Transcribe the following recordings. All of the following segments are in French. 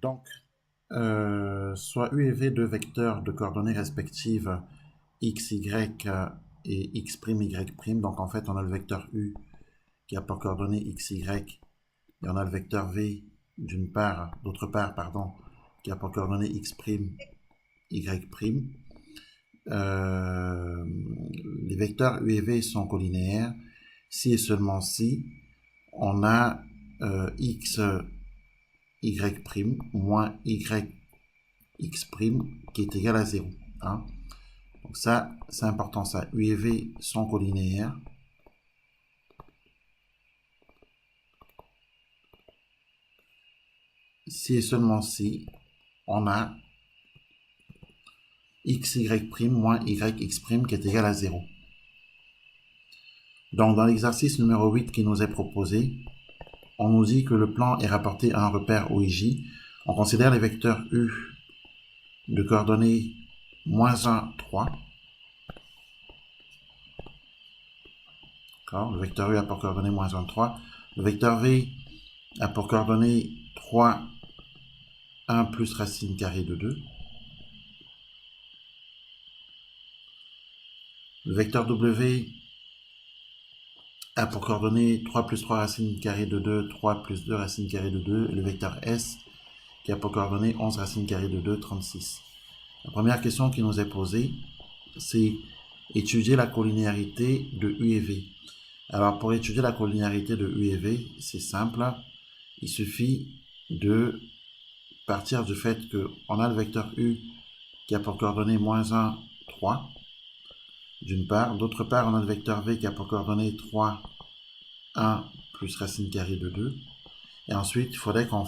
Donc, soit U et V, deux vecteurs de coordonnées respectives x, y et x', y'. Donc, en fait, on a le vecteur U qui a pour coordonnées x, y, et on a le vecteur V d'autre part, pardon, qui a pour coordonnées x', y'. Euh, les vecteurs U et V sont collinéaires si et seulement si on a x, y' moins y, x' qui est égal à 0. Hein. Donc ça, c'est important ça. U et V sont collinéaires. Si et seulement si on a x, y' moins y, x' qui est égal à 0. Donc dans l'exercice numéro 8 qui nous est proposé, on nous dit que le plan est rapporté à un repère OIJ. On considère les vecteurs U de coordonnées moins 1, 3. Le vecteur U a pour coordonnées moins 1, 3. Le vecteur V a pour coordonnées 3, 1 plus racine carrée de 2. Le vecteur W a pour coordonnées 3 plus 3 racine carrée de 2, 3 plus 2 racine carrée de 2. Et le vecteur S qui a pour coordonnées 11 racine carrée de 2, 36. La première question qui nous est posée, c'est étudier la collinéarité de U et V. Alors, pour étudier la collinéarité de U et V, c'est simple. Il suffit de partir du fait qu'on a le vecteur U qui a pour coordonnées moins 1, 3, d'une part. D'autre part, on a le vecteur V qui a pour coordonnées 3, 1 plus racine carrée de 2. Et ensuite, il faudrait qu'on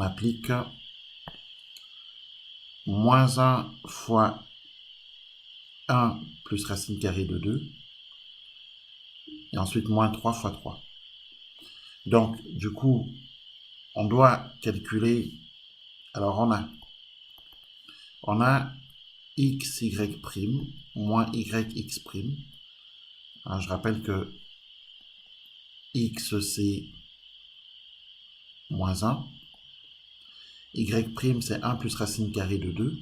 applique moins 1 fois 1 plus racine carrée de 2. Et ensuite, moins 3 fois 3. Donc, du coup, on doit calculer. Alors, on a x, y' moins y, x'. Alors, je rappelle que x, c'est moins 1. Y' c'est 1 plus racine carrée de 2.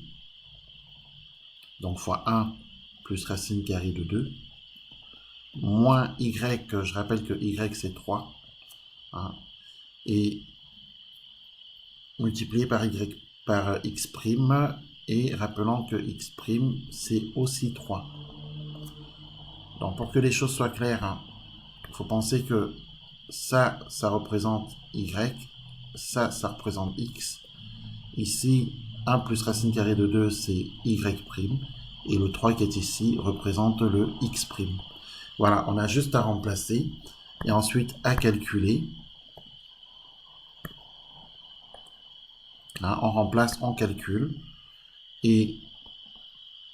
Donc, fois 1 plus racine carrée de 2. Moins y, je rappelle que y c'est 3. Hein, et multiplié par x'. Et rappelons que x' c'est aussi 3. Donc, pour que les choses soient claires, il faut penser que ça représente y, ça représente x. Ici, 1 plus racine carrée de 2, c'est y', et le 3 qui est ici représente le x'. Voilà, on a juste à remplacer, et ensuite à calculer. Hein, on remplace, on calcule, et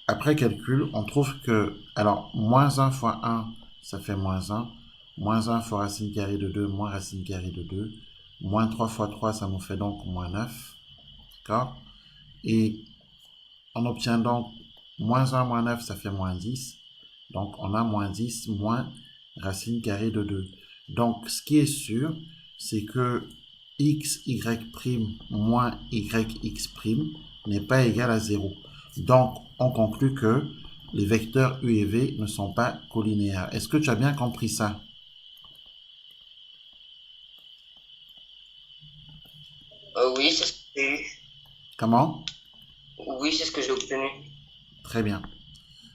après calcul, on trouve que, alors, moins 1 fois 1, ça fait moins 1, moins 1 fois racine carrée de 2, moins racine carrée de 2, moins 3 fois 3, ça nous fait donc moins 9, d'accord? Et on obtient donc moins 1 moins 9, ça fait moins 10. Donc, on a moins 10 moins racine carrée de 2. Donc, ce qui est sûr, c'est que x, y' moins y, x' n'est pas égal à 0. Donc, on conclut que les vecteurs U et V ne sont pas collinéaires. Est-ce que tu as bien compris ça? Oui, c'est ce que j'ai eu. Comment? Oui, c'est ce que j'ai obtenu. Très bien.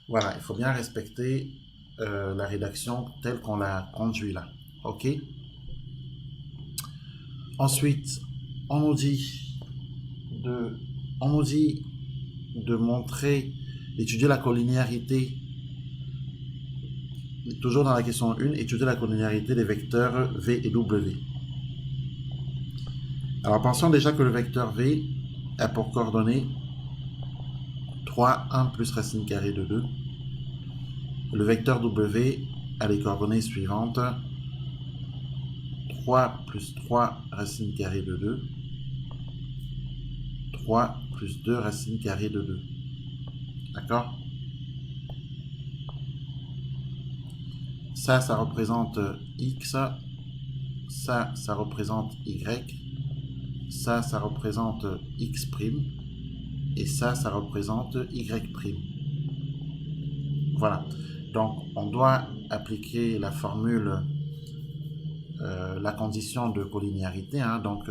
Voilà, il faut bien respecter la rédaction telle qu'on l'a conduit là. OK? Ensuite, on nous dit de, on nous dit de montrer, d'étudier la collinéarité, toujours dans la question 1, étudier la collinéarité des vecteurs V et W. Alors pensons déjà que le vecteur V a pour coordonnées 3, 1 plus racine carrée de 2. Le vecteur W a les coordonnées suivantes: 3 plus 3 racine carrée de 2, 3 plus 2 racine carrée de 2. D'accord? Ça représente x, ça représente y, ça représente x', et ça représente y'. Voilà. Donc, on doit appliquer la formule, la condition de collinéarité. Hein. Donc,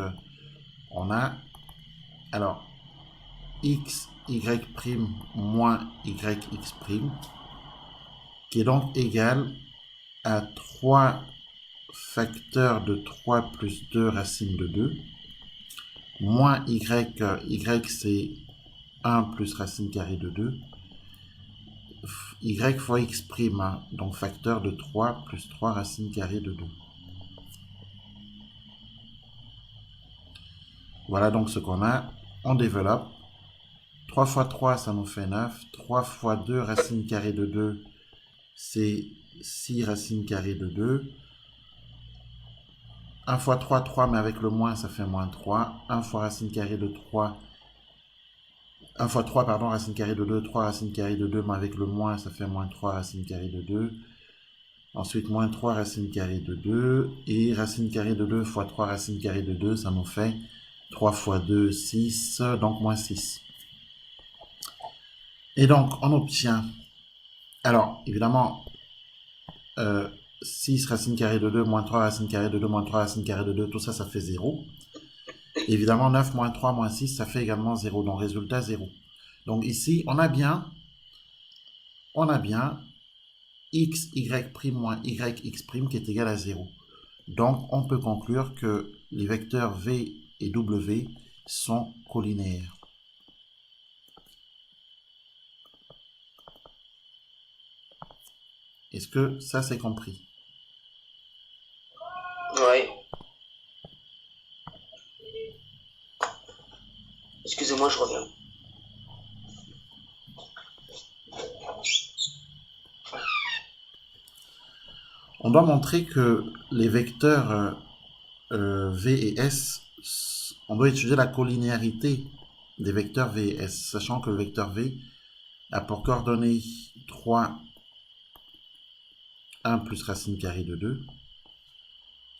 on a, alors, x, y' moins yx', qui est donc égal à 3 facteurs de 3 plus 2 racine de 2, moins y, c'est 1 plus racine carrée de 2, y fois x', hein, donc facteur de 3 plus 3 racine carrée de 2. Voilà donc ce qu'on a. On développe. 3 fois 3, ça nous fait 9. 3 fois 2 racine carrée de 2, c'est 6 racine carrée de 2. 1 fois 3, 3, mais avec le moins, ça fait moins 3. 1 fois racine carrée de 3, 1 fois 3, pardon, racine carrée de 2, 3 racine carrée de 2, mais avec le moins, ça fait moins 3 racine carrée de 2. Ensuite, moins 3 racine carrée de 2. Et racine carrée de 2 fois 3 racine carrée de 2, ça nous fait 3 fois 2, 6, donc moins 6. Et donc, on obtient, alors, évidemment, 6 racine carrée de 2, moins 3 racine carrée de 2, moins 3 racine carrée de 2, tout ça, ça fait 0. Évidemment, 9 moins 3 moins 6, ça fait également 0. Donc, résultat 0. Donc, ici, on a bien x, y' moins yx' qui est égal à 0. Donc, on peut conclure que les vecteurs v et w sont collinéaires. Est-ce que ça, c'est compris? Oui. Excusez-moi, je reviens. On doit montrer que les vecteurs v et s, on doit étudier la collinéarité des vecteurs v et s, sachant que le vecteur v a pour coordonnées 3, 1 plus racine carrée de 2,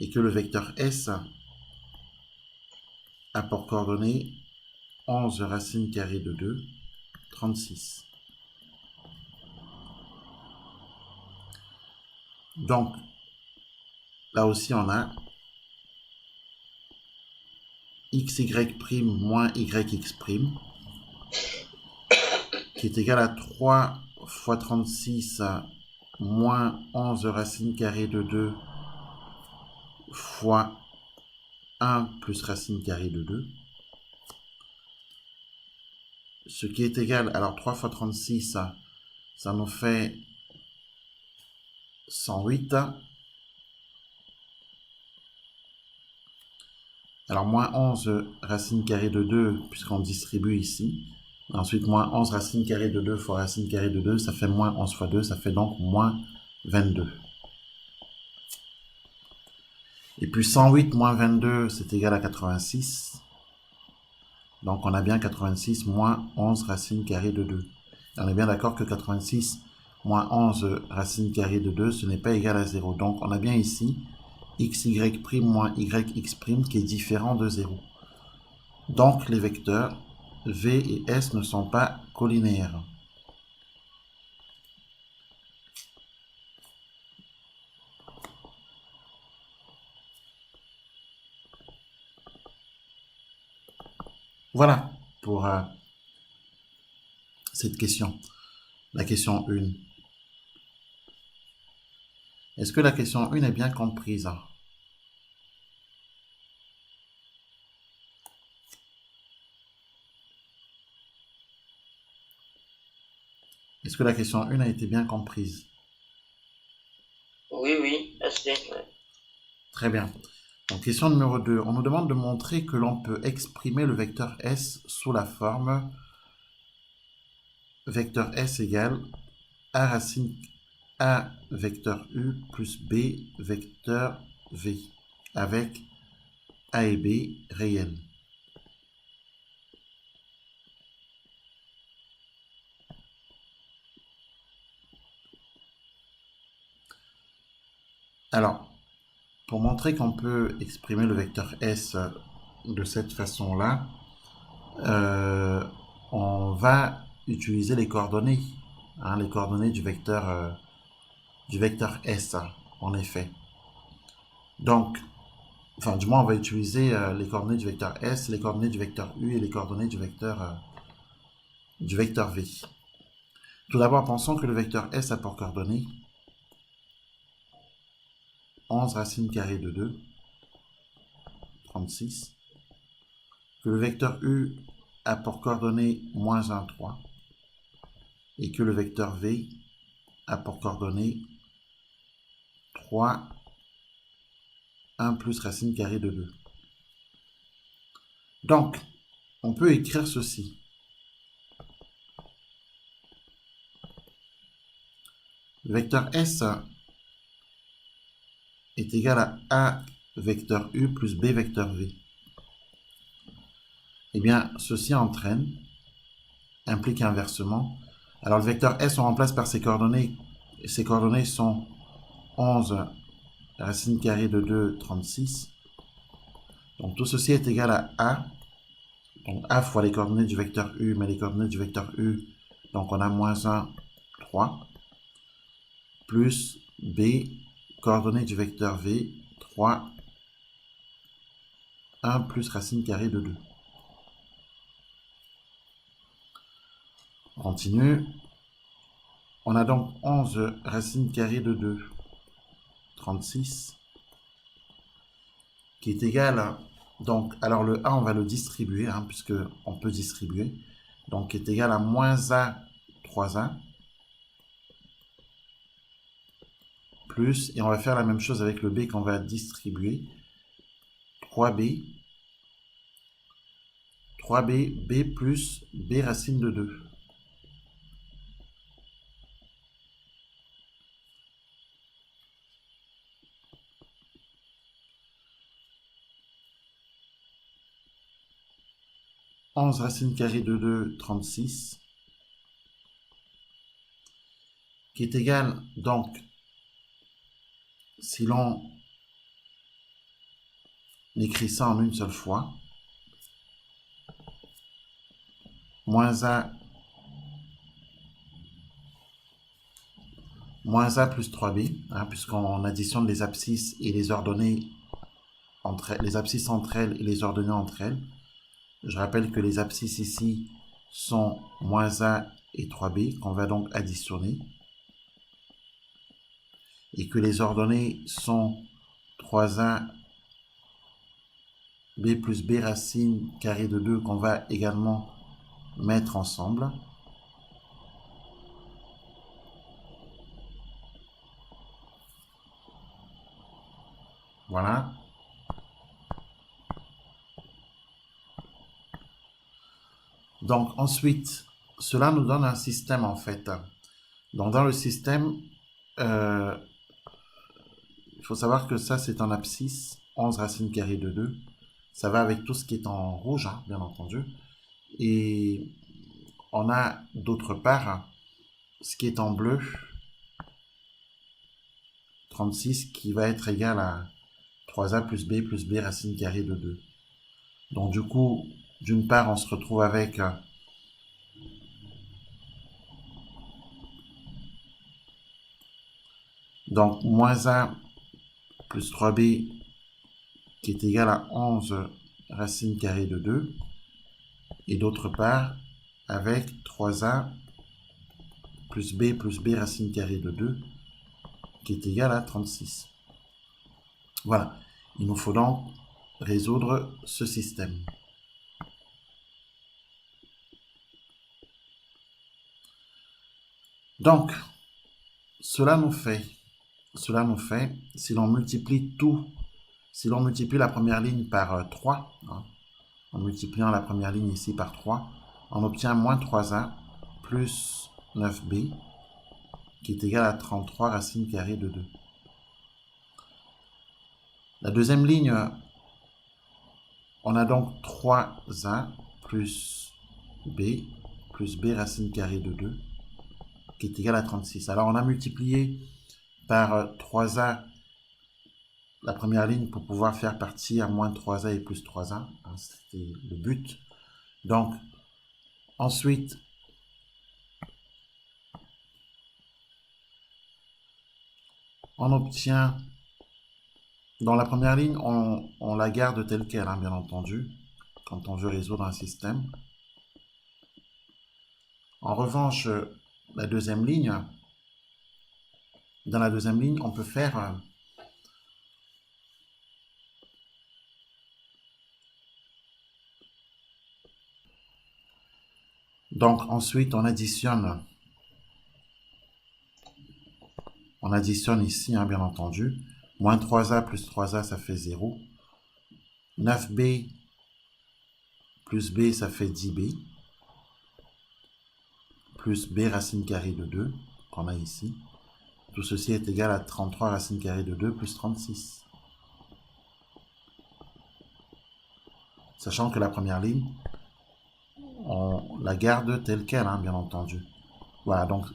et que le vecteur s a pour coordonnées 11 racine carrée de 2, 36. Donc, là aussi, on a xy' moins yx', qui est égal à 3 fois 36 moins 11 racine carrée de 2 fois 1 plus racine carrée de 2. Ce qui est égal, alors 3 fois 36, ça nous fait 108. Alors moins 11 racine carrée de 2, puisqu'on distribue ici. Ensuite, moins 11 racine carrée de 2 fois racine carrée de 2, ça fait moins 11 fois 2, ça fait donc moins 22. Et puis 108 moins 22, c'est égal à 86. Donc on a bien 86 moins 11 racine carrée de 2. Et on est bien d'accord que 86 moins 11 racine carrée de 2, ce n'est pas égal à 0. Donc on a bien ici xy' moins yx' qui est différent de 0. Donc les vecteurs v et s ne sont pas collinéaires. Voilà pour cette question. La question 1. Est-ce que la question 1 est bien comprise? Est-ce que la question 1 a été bien comprise? Oui, assez. Ouais. Très bien. Donc, question numéro 2. On nous demande de montrer que l'on peut exprimer le vecteur S sous la forme vecteur S égale A racine A vecteur U plus B vecteur V avec A et B réels. Alors, pour montrer qu'on peut exprimer le vecteur S de cette façon-là, on va utiliser les coordonnées du vecteur S, en effet. Donc, enfin, du moins, on va utiliser les coordonnées du vecteur S, les coordonnées du vecteur U et les coordonnées du vecteur V. Tout d'abord, pensons que le vecteur S a pour coordonnées 11 racine carrée de 2, 36, que le vecteur U a pour coordonnées moins 1, 3, et que le vecteur V a pour coordonnées 3, 1 plus racine carrée de 2. Donc, on peut écrire ceci. Le vecteur S est égal à A vecteur U plus B vecteur V. Eh bien, ceci implique inversement. Alors, le vecteur S, on remplace par ses coordonnées. Ses coordonnées sont 11 racine carrée de 2, 36. Donc, tout ceci est égal à A. Donc, A fois les coordonnées du vecteur U, mais les coordonnées du vecteur U, donc on a moins 1, 3, plus B, coordonnées du vecteur V, 3, 1 plus racine carrée de 2. On continue. On a donc 11 racine carrée de 2, 36, qui est égal à, donc, alors le A, on va le distribuer, puisque on peut distribuer, donc qui est égal à moins A, 3A, plus, et on va faire la même chose avec le B qu'on va distribuer, 3B, B plus B racine de 2. « 11 racine carrée de 2, 36, qui est égal, donc, si l'on écrit ça en une seule fois, moins A plus 3B, puisqu'on additionne les abscisses et les ordonnées les abscisses entre elles et les ordonnées entre elles. Je rappelle que les abscisses ici sont moins A et 3B, qu'on va donc additionner, et que les ordonnées sont 3A, B plus B racine carrée de 2, qu'on va également mettre ensemble. Voilà. Donc ensuite, cela nous donne un système en fait. Donc dans le système, il faut savoir que ça c'est un abscisse, 11 racine carrée de 2. Ça va avec tout ce qui est en rouge, bien entendu. Et on a d'autre part ce qui est en bleu, 36, qui va être égal à 3A plus B racine carrée de 2. Donc du coup, d'une part, on se retrouve avec donc moins A plus 3B qui est égal à 11 racine carrée de 2. Et d'autre part, avec 3A plus B racine carrée de 2 qui est égal à 36. Voilà. Il nous faut donc résoudre ce système. Donc, cela nous fait, si l'on multiplie si l'on multiplie la première ligne par 3, en multipliant la première ligne ici par 3, on obtient moins 3A plus 9B, qui est égal à 33 racine carrée de 2. La deuxième ligne, on a donc 3A plus B racine carrée de 2, qui est égal à 36. Alors on a multiplié par 3A la première ligne pour pouvoir faire partie à moins 3a et plus 3a. Hein, c'était le but. Donc, ensuite, on obtient, dans la première ligne, on la garde telle qu'elle, hein, bien entendu, quand on veut résoudre un système. En revanche, la deuxième ligne, dans la deuxième ligne, on peut faire donc ensuite on additionne ici, hein, bien entendu. Moins 3a plus 3a, ça fait 0. 9b plus b, ça fait 10b. Plus b racine carrée de 2, qu'on a ici. Tout ceci est égal à 33 racine carrée de 2 plus 36. Sachant que la première ligne, on la garde telle qu'elle, hein, bien entendu. Voilà, donc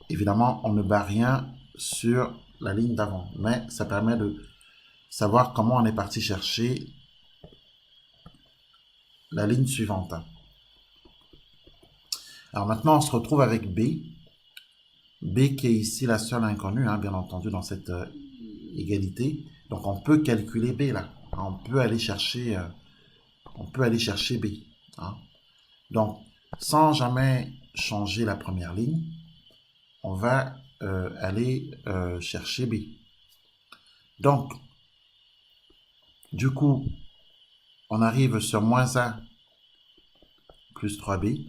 évidemment, on ne bat rien sur la ligne d'avant, mais ça permet de savoir comment on est parti chercher la ligne suivante. Alors maintenant, on se retrouve avec B. B qui est ici la seule inconnue, hein, bien entendu, dans cette égalité. Donc on peut calculer B là. On peut aller chercher B. Hein. Donc, sans jamais changer la première ligne, on va aller chercher B. Donc, du coup, on arrive sur moins A plus 3B,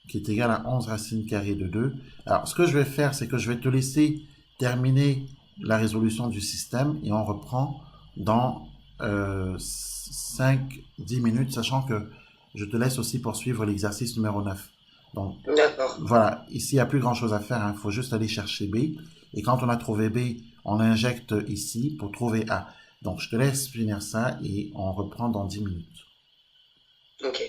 qui est égal à 11 racine carrée de 2. Alors, ce que je vais faire, c'est que je vais te laisser terminer la résolution du système et on reprend dans 5-10 minutes, sachant que je te laisse aussi poursuivre l'exercice numéro 9. Donc, voilà, ici, il n'y a plus grand-chose à faire, hein. Il faut juste aller chercher B. Et quand on a trouvé B, on injecte ici pour trouver A. Donc, je te laisse finir ça et on reprend dans 10 minutes. Ok.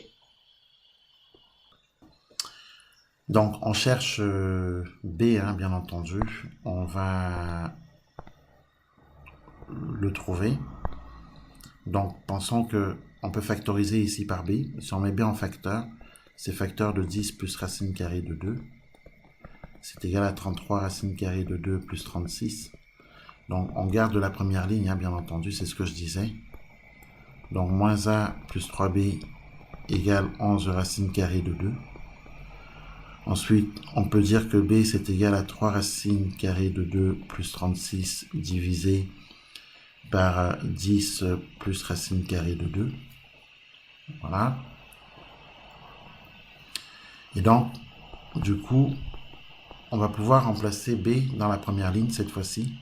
Donc, on cherche B, hein, bien entendu. On va le trouver. Donc, pensons que on peut factoriser ici par B. Si on met B en facteur, c'est facteur de 10 plus racine carrée de 2. C'est égal à 33 racine carrée de 2 plus 36. Donc, on garde la première ligne, hein, bien entendu, c'est ce que je disais. Donc, moins A plus 3B égale 11 racine carrée de 2. Ensuite, on peut dire que B, c'est égal à 3 racines carrées de 2 plus 36 divisé par 10 plus racine carrée de 2. Voilà. Et donc, du coup, on va pouvoir remplacer B dans la première ligne cette fois-ci.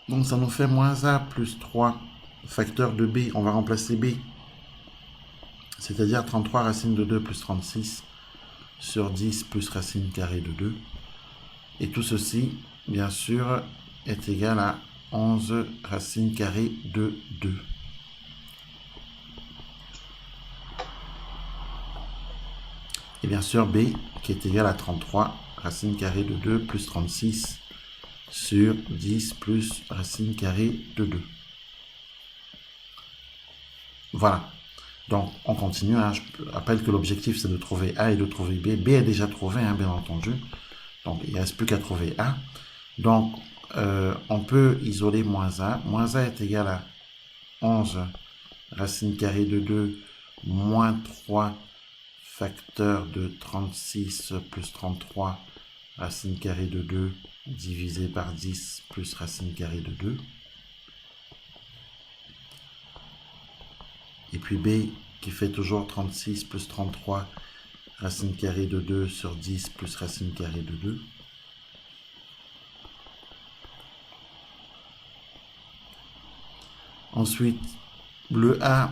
Donc, ça nous fait moins A plus 3 facteur de B. On va remplacer B, c'est-à-dire 33 racine de 2 plus 36 sur 10 plus racine carrée de 2. Et tout ceci, bien sûr, est égal à 11 racine carrée de 2. Et bien sûr, B qui est égal à 33 racine carrée de 2 plus 36 sur 10 plus racine carrée de 2. Voilà. Donc, on continue. Hein. Je rappelle que l'objectif, c'est de trouver A et de trouver B. B est déjà trouvé, hein, bien entendu. Donc, il ne reste plus qu'à trouver A. Donc, on peut isoler moins A. Moins A est égal à 11 racine carrée de 2 moins 3 facteur de 36 plus 33 racine carrée de 2 divisé par 10 plus racine carrée de 2. Et puis B qui fait toujours 36 plus 33 racine carrée de 2 sur 10 plus racine carrée de 2. Ensuite, le A,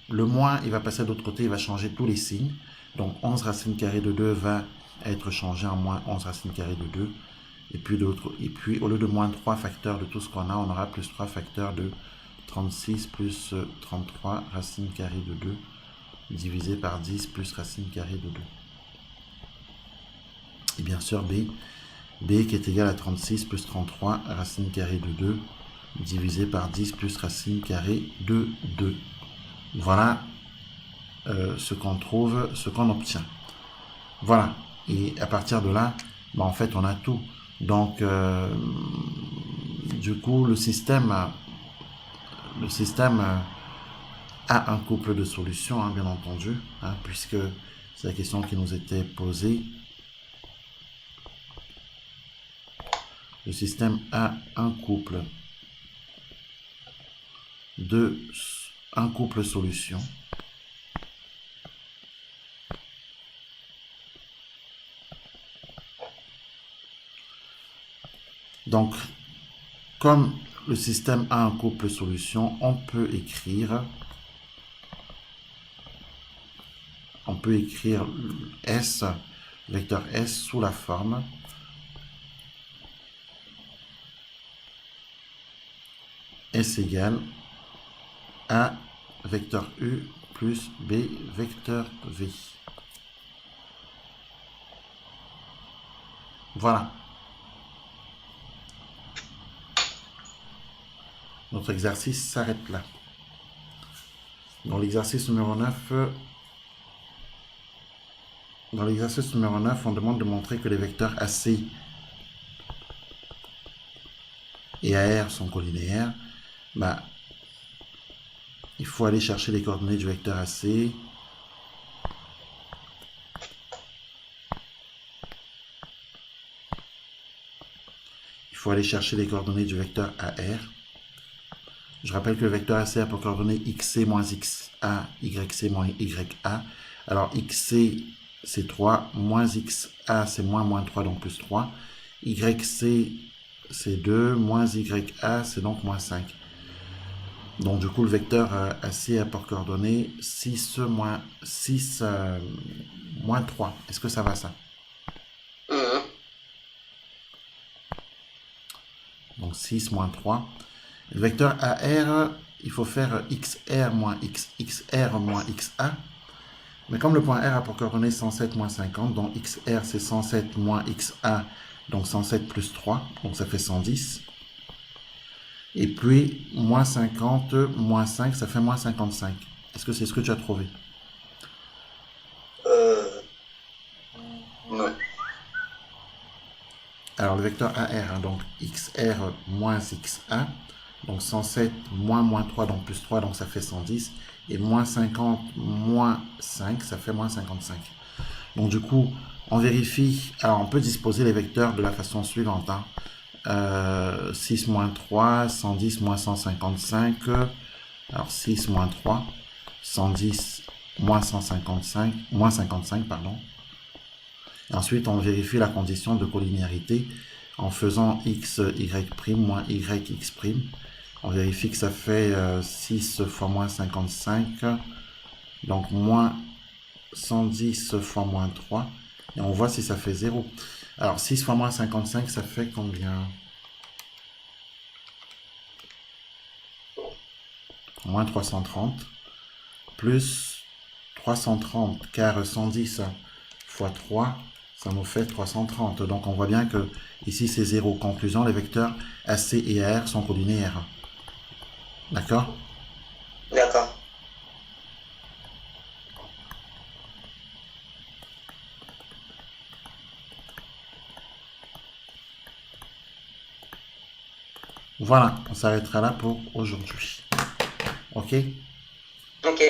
le moins, il va passer de l'autre côté, il va changer tous les signes. Donc 11 racine carrée de 2 va être changé en moins 11 racine carrée de 2. Et puis au lieu de moins 3 facteurs de tout ce qu'on a, on aura plus 3 facteurs de 36 plus 33 racine carrée de 2 divisé par 10 plus racine carrée de 2. Et bien sûr, B B qui est égal à 36 plus 33 racine carrée de 2 divisé par 10 plus racine carrée de 2. Voilà ce qu'on trouve, ce qu'on obtient. Voilà. Et à partir de là, en fait, on a tout. Donc, du coup, le système a un couple de solutions, hein, bien entendu, hein, puisque c'est la question qui nous était posée. Le système a un couple solution. Donc, comme le système a un couple solution, on peut écrire S, vecteur S sous la forme S égale A vecteur U plus B vecteur V. Voilà. Notre exercice s'arrête là. Dans l'exercice numéro 9, on demande de montrer que les vecteurs AC et AR sont collinéaires. Il faut aller chercher les coordonnées du vecteur AC. Il faut aller chercher les coordonnées du vecteur AR. Je rappelle que le vecteur AC a pour coordonnées XC moins XA, YC moins YA. Alors XC c'est 3, moins XA c'est moins 3, donc plus 3. YC c'est 2, moins YA c'est donc moins 5. Donc du coup le vecteur AC a pour coordonnées 6 moins 3. Est-ce que ça va ça? Donc 6 moins 3. Le vecteur AR, il faut faire XR moins XA. Mais comme le point R a pour coordonnées 107 moins 50, donc XR c'est 107 moins XA, donc 107 plus 3, donc ça fait 110. Et puis, moins 50, moins 5, ça fait moins 55. Est-ce que c'est ce que tu as trouvé? Non. Alors, le vecteur AR, hein, donc XR moins XA, donc 107 moins 3, donc plus 3, donc ça fait 110. Et moins 50 moins 5, ça fait moins 55. Donc, du coup, on vérifie. Alors, on peut disposer les vecteurs de la façon suivante. Hein. 6 moins 3, 110 moins 155. Alors, 6 moins 3, 110 moins 155, moins 55, pardon. Et ensuite, on vérifie la condition de collinéarité en faisant x, y' moins y, x'. On vérifie que ça fait 6 fois moins 55, donc moins 110 fois moins 3, et on voit si ça fait 0. Alors 6 fois moins 55, ça fait combien? Moins 330, plus 330, car 110 fois 3, ça nous fait 330. Donc on voit bien que ici c'est 0. Conclusion, les vecteurs AC et AR sont collinéaires. D'accord? D'accord. Voilà, on s'arrêtera là pour aujourd'hui. Ok? Ok.